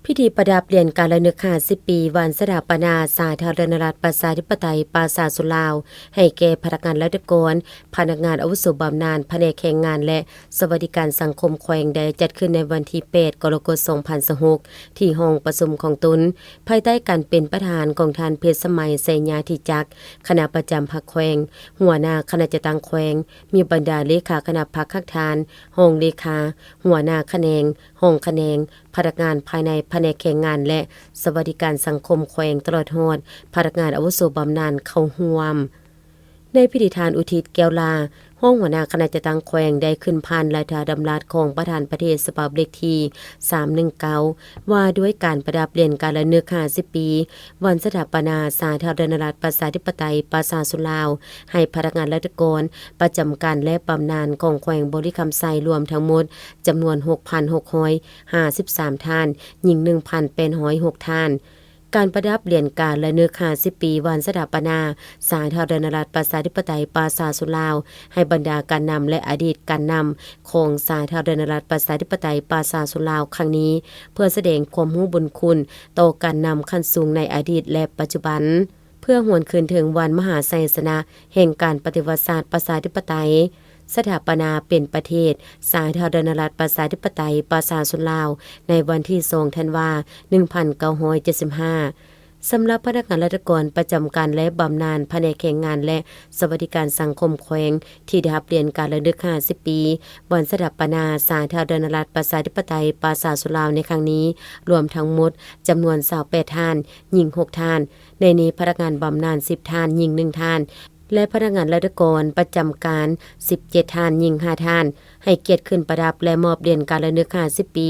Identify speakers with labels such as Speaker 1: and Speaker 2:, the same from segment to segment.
Speaker 1: พิธีประดับเหรียญการระลึก50 ปีวันสถาปนาสาธารณรัฐประชาธิปไตยปราสาทสุลาวให้แก่พนักงานราชการพนักงานอาวุโสบำนาญแผนกแรงงานและสวัสดิการสังคมแขวงได้จัดขึ้นในวันที่8กรกฎาคม2026ที่ห้องประชุมของตนภายใต้การเป็นประธานของท่านเพชรสมัยไสญาธิจักรคณะประจำพรรคแขวงหัวหน้าคณะจัดตั้งแขวงมีบรรดาเลขาคณะพรรคคักทานห้องเลขาหัวหน้าแขนงห้องแขนงพนักงานภายในแผนกแรงงานและสวัสดิการสังคมแขวงตลอดฮอดพนักงานอาวุโสบำนาญเข้าร่วมในพิธีทานอุทิศแก้วลาห้องหัวหน้าคณะจัดตั้งแขวงได้ขึ้นพานราชาดำรัสของประธานประเทศฉบับเลขที่319ว่าด้วยการประดับเหรียญการระลึก50 ปีวันสถาปนาสาธารณรัฐประชาธิปไตยปราสาทสุลาวให้พนักงานราชการประจำการและบำนาญของแขวงบริคำไซรวมทั้งหมดจำนวน 6,653 ท่านหญิง 1,806 ท่านการประดับเหรียญการระลึก50 ปีวันสถาปนาสาธารณรัฐประชาธิปไตยปราสาทสุลาวให้บรรดาการนำและอดีตการนำของสาธารณรัฐประชาธิปไตยปราสาทสุลาวครั้งนี้เพื่อแสดงความรู้บุญคุณต่อการนำขั้นสูงในอดีตและปัจจุบันเพื่อหวนคืนถึงวันมหาไสยชนะแห่งการปฏิวัติศาสตร์ประชาธิปไตยสถาปนาเป็นประเทศสาธารณรัฐประชาธิปไตยปราสาทสุลาวในวันที่2ธันวาคม1975สำหรับพนักงานราชการประจำการและบำนาญแผนกแรงงานและสวัสดิการสังคมแขวงที่ได้รับเหรียญการระลึก50 ปีวันสถาปนาสาธารณรัฐประชาธิปไตยปราสาทสุลาวในครั้งนี้รวมทั้งหมดจำนวน28ท่านหญิง6ท่านในนี้พนักงานบำนาญ10ท่านหญิง1ท่านและพนักงานราชการประจำการ17ท่านหญิง5ท่านให้เกียรติขึ้นประดับและมอบเหรียญการระลึก50 ปี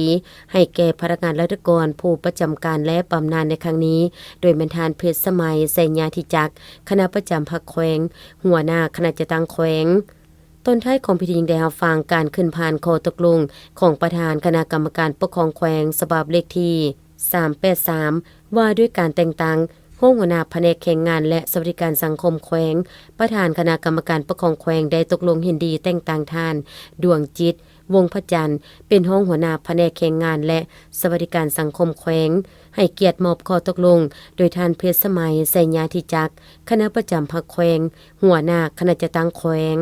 Speaker 1: ให้แก่พนักงานราชการผู้ประจำการและบำนาญในครั้งนี้โดยบรรทานเพชรสมัยไสญาธิจักรคณะประจำพรรคแขวงหัวหน้าคณะจัดตั้งแขวงต้นท้ายของพิธีได้รับฟังการขึ้นพานข้อตกลงของประธานคณะกรรมการปกครองแขวงฉบับเลขที่383ว่าด้วยการแต่งตั้งห้องหัวหน้าแผนกแรงงานและสวัสดิการสังคมแขวงประธานคณะกรรมการปกครองแขวงได้ตกลงเห็นดีแต่งตั้งท่านดวงจิตวงพระจันทร์เป็นห้องหัวหน้าแผนกแรงงานและสวัสดิการสังคมแขวงให้เกียรติมอบข้อตกลงโดยท่านเพชรสมัยไสญาธิจักรคณะประจำพรรคแขวงหัวหน้าคณะจัดตั้งแขวง